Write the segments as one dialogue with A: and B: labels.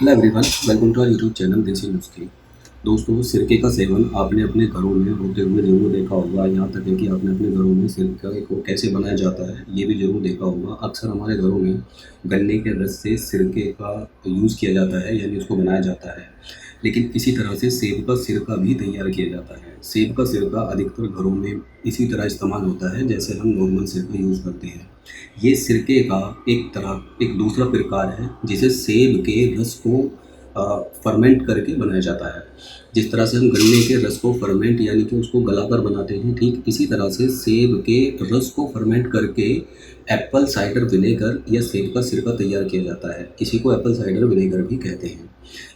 A: Hello everyone, welcome to our YouTube channel Desi Nuskhe. दोस्तों, सिरके का सेवन आपने अपने घरों में होते हुए ज़रूर देखा होगा। यहाँ तक है कि आपने अपने घरों में सिरके को कैसे बनाया जाता है ये भी ज़रूर देखा होगा। अक्सर हमारे घरों में गन्ने के रस से सिरके का यूज़ किया जाता है, यानी उसको बनाया जाता है। लेकिन इसी तरह से सेब का सिरका भी तैयार किया जाता है। सेब का सिरका अधिकतर घरों में इसी तरह इस्तेमाल होता है जैसे हम नॉर्मल सिरका यूज़ करते हैं। ये सिरके का एक दूसरा प्रकार है जिसे सेब के रस को फर्मेंट करके बनाया जाता है। जिस तरह से हम गन्ने के रस को फर्मेंट यानी कि उसको गलाकर बनाते हैं, ठीक इसी तरह से सेब के रस को फर्मेंट करके एप्पल साइडर विनेगर या सेब का सिरका तैयार किया जाता है। इसी को एप्पल साइडर विनेगर भी कहते हैं।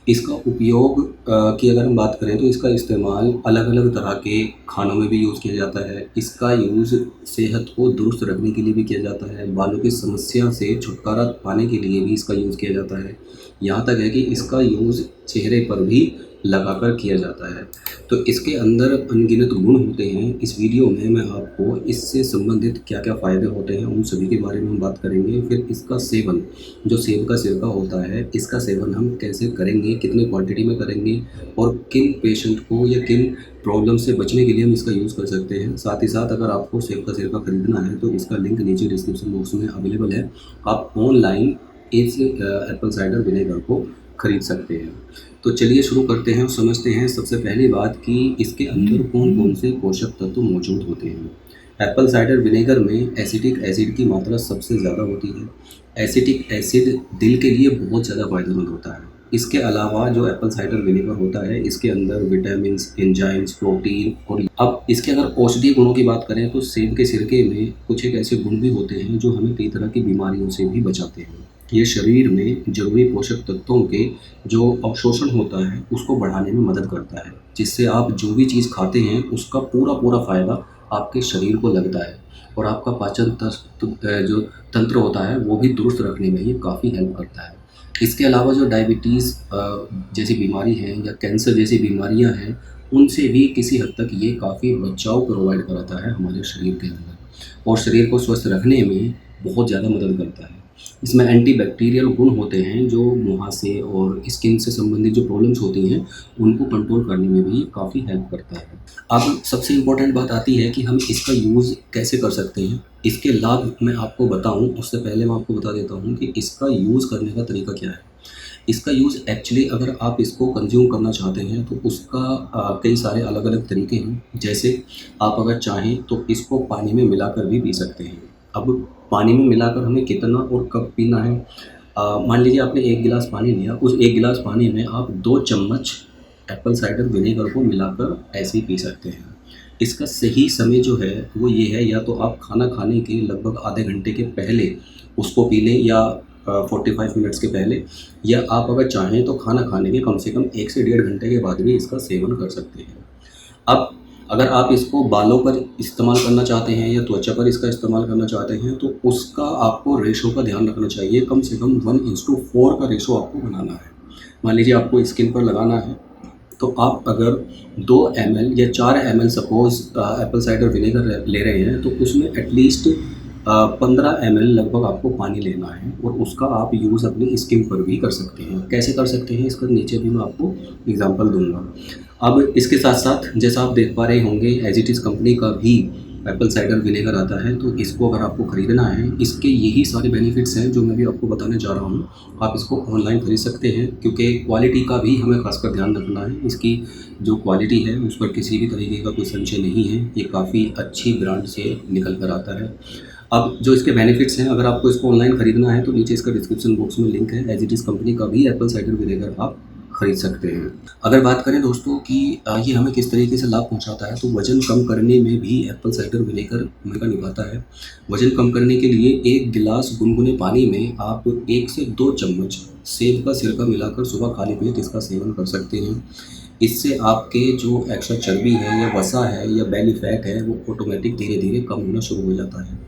A: इसका उपयोग की अगर हम बात करें तो इसका इस्तेमाल अलग-अलग तरह के खानों में भी यूज़ किया जाता है। इसका यूज़ सेहत को दुरुस्त रखने के लिए भी किया जाता है। बालों की समस्या से छुटकारा पाने के लिए भी इसका यूज़ किया जाता है। यहाँ तक है कि इसका यूज़ चेहरे पर भी लगाकर किया जाता है। तो इसके अंदर अनगिनत गुण होते हैं। इस वीडियो में मैं आपको इससे संबंधित क्या-क्या फ़ायदे होते हैं उन सभी के बारे में हम बात करेंगे। फिर इसका सेवन, जो सेब का सिरका होता है, इसका सेवन हम कैसे करेंगे, कितनी क्वांटिटी में करेंगे और किन पेशेंट को या किन प्रॉब्लम से बचने के लिए हम इसका यूज़ कर सकते हैं। साथ ही साथ अगर आपको सेब का सिरका खरीदना है तो इसका लिंक नीचे डिस्क्रिप्शन बॉक्स में अवेलेबल है। आप ऑनलाइन इस एप्पल साइडर विनेगर को खरीद सकते हैं। तो चलिए शुरू करते हैं और समझते हैं सबसे पहली बात कि इसके अंदर कौन-कौन से पोषक तत्व मौजूद होते हैं। एप्पल साइडर विनेगर में एसिटिक एसिड की मात्रा सबसे ज़्यादा होती है। एसिटिक एसिड दिल के लिए बहुत ज़्यादा फ़ायदेमंद होता है। इसके अलावा जो एप्पल साइडर विनेगर होता है, इसके अंदर विटामिन्स, एंजाइम्स, प्रोटीन और अब इसके अगर औषधीय गुणों की बात करें तो सेब के सिरके में कुछ एक ऐसे गुण भी होते हैं जो हमें कई तरह की बीमारियों से भी बचाते हैं। ये शरीर में ज़रूरी पोषक तत्वों के जो अवशोषण होता है उसको बढ़ाने में मदद करता है, जिससे आप जो भी चीज़ खाते हैं उसका पूरा फ़ायदा आपके शरीर को लगता है और आपका पाचन जो तंत्र होता है वो भी दुरुस्त रखने में ये काफ़ी हेल्प करता है। इसके अलावा जो डायबिटीज़ जैसी बीमारी है या कैंसर जैसी बीमारियां हैं, उनसे भी किसी हद तक ये काफ़ी बचाव प्रोवाइड कराता है हमारे शरीर के अंदर और शरीर को स्वस्थ रखने में बहुत ज़्यादा मदद करता है। इसमें एंटीबैक्टीरियल गुण होते हैं जो मुहासे और स्किन से संबंधित जो प्रॉब्लम्स होती हैं उनको कंट्रोल करने में भी काफ़ी हेल्प करता है। अब सबसे इम्पोर्टेंट बात आती है कि हम इसका यूज़ कैसे कर सकते हैं। इसके लाभ मैं आपको बताऊं उससे पहले मैं आपको बता देता हूं कि इसका यूज़ करने का तरीका क्या है। इसका यूज़ एक्चुअली अगर आप इसको कंज्यूम करना चाहते हैं तो उसका कई सारे अलग-अलग तरीके हैं। जैसे आप अगर चाहें तो इसको पानी में मिलाकर भी पी सकते हैं। अब पानी में मिलाकर हमें कितना और कब पीना है, मान लीजिए आपने 1 गिलास पानी लिया, उस 1 गिलास पानी में आप 2 चम्मच एप्पल साइडर विनेगर को मिलाकर ऐसे ही पी सकते हैं। इसका सही समय जो है वो ये है, या तो आप खाना खाने के लगभग आधे घंटे के पहले उसको पी लें या 45 मिनट्स के पहले, या आप अगर चाहें तो खाना खाने के कम से कम 1 से डेढ़ घंटे के बाद भी इसका सेवन कर सकते हैं। अब अगर आप इसको बालों पर इस्तेमाल करना चाहते हैं या त्वचा पर इसका इस्तेमाल करना चाहते हैं तो उसका आपको रेशो का ध्यान रखना चाहिए। कम से कम 1:4 का रेशो आपको बनाना है। मान लीजिए आपको स्किन पर लगाना है तो आप अगर 2 ml या 4 ml suppose Apple cider vinegar ले रहे हैं तो उसमें एटलीस्ट 15 ml लगभग आपको पानी लेना है और उसका आप यूज़ अपनी स्किन पर भी कर सकते हैं। कैसे कर सकते हैं इसका नीचे भी मैं आपको एग्जांपल दूंगा। अब इसके साथ साथ जैसा आप देख पा रहे होंगे एज इट इज़ कंपनी का भी एप्पल साइडर विनेगर आता है, तो इसको अगर आपको ख़रीदना है, इसके यही सारे बेनिफिट्स हैं जो मैं भी आपको बताने जा रहा हूँ। आप इसको ऑनलाइन खरीद सकते हैं क्योंकि क्वालिटी का भी हमें खासकर ध्यान रखना है। इसकी जो क्वालिटी है उस पर किसी भी तरीके का कोई संशय नहीं है। ये काफ़ी अच्छी ब्रांड से निकल कर आता है। अब जो इसके बेनिफिट्स हैं, अगर आपको इसको ऑनलाइन खरीदना है तो नीचे इसका डिस्क्रिप्शन बॉक्स में लिंक है। एज इट इज़ कंपनी का भी एप्पल साइडर विनेगर आप खरीद सकते हैं। अगर बात करें दोस्तों कि ये हमें किस तरीके से लाभ पहुंचाता है, तो वज़न कम करने में भी एप्पल साइडर विनेगर भूमिका निभाता है। वज़न कम करने के लिए 1 गिलास गुनगुने पानी में आप 1 से 2 चम्मच सेब का सिरका मिलाकर सुबह खाली पेट इसका सेवन कर सकते हैं। इससे आपके जो एक्स्ट्रा चर्बी है या वसा है या बेली फैट है वो ऑटोमेटिक धीरे-धीरे कम होना शुरू हो जाता है।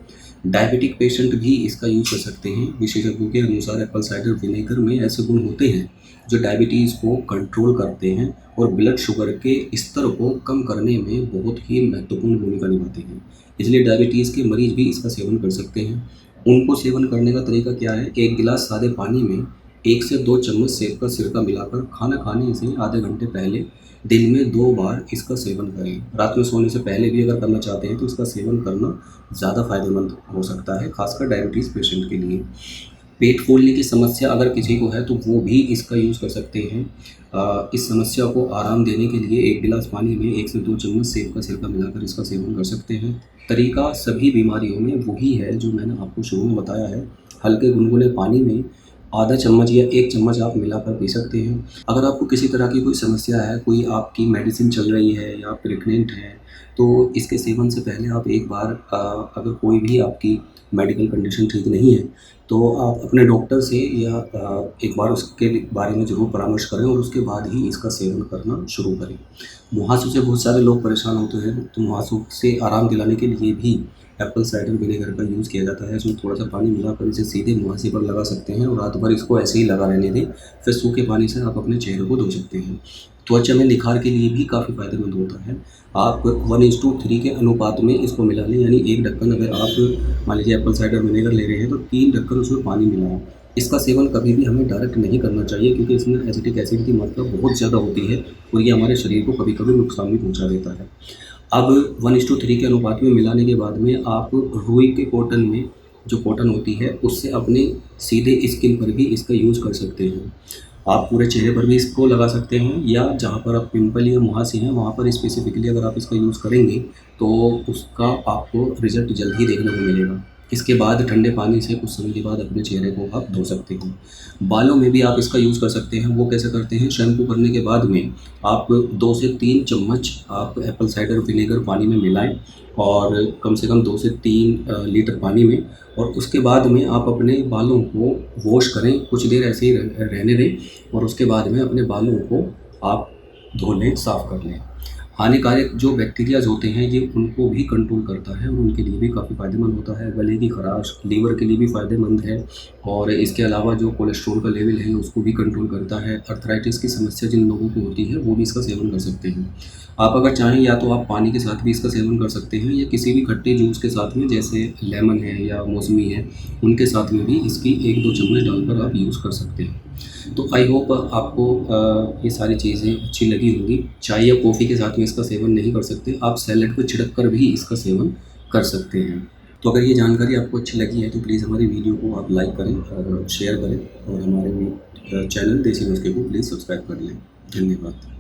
A: डायबिटिक पेशेंट भी इसका यूज़ कर सकते हैं। विशेषज्ञों के अनुसार एप्पल साइडर विनेगर में ऐसे गुण होते हैं जो डायबिटीज़ को कंट्रोल करते हैं और ब्लड शुगर के स्तर को कम करने में बहुत ही महत्वपूर्ण भूमिका निभाते हैं। इसलिए डायबिटीज़ के मरीज़ भी इसका सेवन कर सकते हैं। उनको सेवन करने का तरीका क्या है, 1 गिलास सादे पानी में 1 से 2 चम्मच सेब का सिरका मिलाकर खाना खाने से आधे घंटे पहले दिन में 2 बार इसका सेवन करें। रात में सोने से पहले भी अगर करना चाहते हैं तो इसका सेवन करना ज़्यादा फ़ायदेमंद हो सकता है, खासकर डायबिटीज़ पेशेंट के लिए। पेट फूलने की समस्या अगर किसी को है तो वो भी इसका यूज़ कर सकते हैं। इस समस्या को आराम देने के लिए 1 गिलास पानी में 1 से 2 चम्मच सेब का सिरका मिलाकर इसका सेवन कर सकते हैं। तरीका सभी बीमारियों में वही है जो मैंने आपको शुरू में बताया है। हल्के गुनगुने पानी में आधा चम्मच या 1 चम्मच आप मिलाकर पी सकते हैं। अगर आपको किसी तरह की कोई समस्या है, कोई आपकी मेडिसिन चल रही है या प्रेग्नेंट हैं, तो इसके सेवन से पहले आप एक बार अगर कोई भी आपकी मेडिकल कंडीशन ठीक नहीं है, तो आप अपने डॉक्टर से या एक बार उसके बारे में ज़रूर परामर्श करें और उसके बाद ही इसका सेवन करना शुरू करें। मुहासों से बहुत सारे लोग परेशान होते हैं, तो मुहासों से आराम दिलाने के लिए भी एप्पल साइडर विनेगर का यूज़ किया जाता है। इसमें थोड़ा-सा पानी मिलाकर इसे सीधे मुहासे पर लगा सकते हैं और रात भर इसको ऐसे ही लगा रहने दें। फिर सूखे पानी से आप अपने चेहरे को धो सकते हैं। त्वचा में निखार के लिए भी काफ़ी फ़ायदेमंद होता है। आप 1:3 के अनुपात में इसको मिला लें, यानी 1 ढक्कन अगर आप मान लीजिए एप्पल साइडर विनेगर ले रहे हैं तो 3 ढक्कन उसमें पानी मिलाएँ। इसका सेवन कभी भी हमें डायरेक्ट नहीं करना चाहिए, क्योंकि इसमें एसिटिक एसिड की मात्रा बहुत ज़्यादा होती है और ये हमारे शरीर को कभी-कभी नुकसान भी पहुँचा देता है। अब 1:3 के अनुपात में मिलाने के बाद में आप रुई के कॉटन में, जो कॉटन होती है, उससे अपने सीधे स्किन पर भी इसका यूज़ कर सकते हैं। आप पूरे चेहरे पर भी इसको लगा सकते हैं या जहाँ पर आप पिंपल या मुहासे हैं वहाँ पर स्पेसिफिकली अगर आप इसका यूज़ करेंगे तो उसका आपको रिज़ल्ट जल्द ही देखने को मिलेगा। इसके बाद ठंडे पानी से कुछ समय के बाद अपने चेहरे को आप धो सकते हैं। बालों में भी आप इसका यूज़ कर सकते हैं। वो कैसे करते हैं? शैम्पू करने के बाद में आप 2 से 3 चम्मच आप एप्पल साइडर विनेगर पानी में मिलाएँ और कम से कम 2 से 3 लीटर पानी में, और उसके बाद में आप अपने बालों को वॉश करें, कुछ देर ऐसे ही रहने दें और उसके बाद में अपने बालों को आप धो लें, साफ़ कर लें। हानिकारक जो बैक्टीरियाज़ होते हैं ये उनको भी कंट्रोल करता है और उनके लिए भी काफ़ी फ़ायदेमंद होता है। गले की ख़राश, लीवर के लिए भी फ़ायदेमंद है और इसके अलावा जो कोलेस्ट्रॉल का लेवल है उसको भी कंट्रोल करता है। अर्थराइटिस की समस्या जिन लोगों को होती है वो भी इसका सेवन कर सकते हैं। आप अगर चाहें या तो आप पानी के साथ भी इसका सेवन कर सकते हैं या किसी भी खट्टे जूस के साथ में, जैसे लेमन है या मौसमी है, उनके साथ में भी इसकी 1-2 चम्मच डालकर आप यूज़ कर सकते हैं। तो आई होप आपको ये सारी चीज़ें अच्छी लगी होंगी। चाय या कॉफ़ी के साथ में इसका सेवन नहीं कर सकते, आप सैलेड पे छिड़क कर भी इसका सेवन कर सकते हैं। तो अगर ये जानकारी आपको अच्छी लगी है तो प्लीज़ हमारी वीडियो को आप लाइक करें और शेयर करें और हमारे चैनल देसी नुस्खे को प्लीज़ सब्सक्राइब कर लें। धन्यवाद।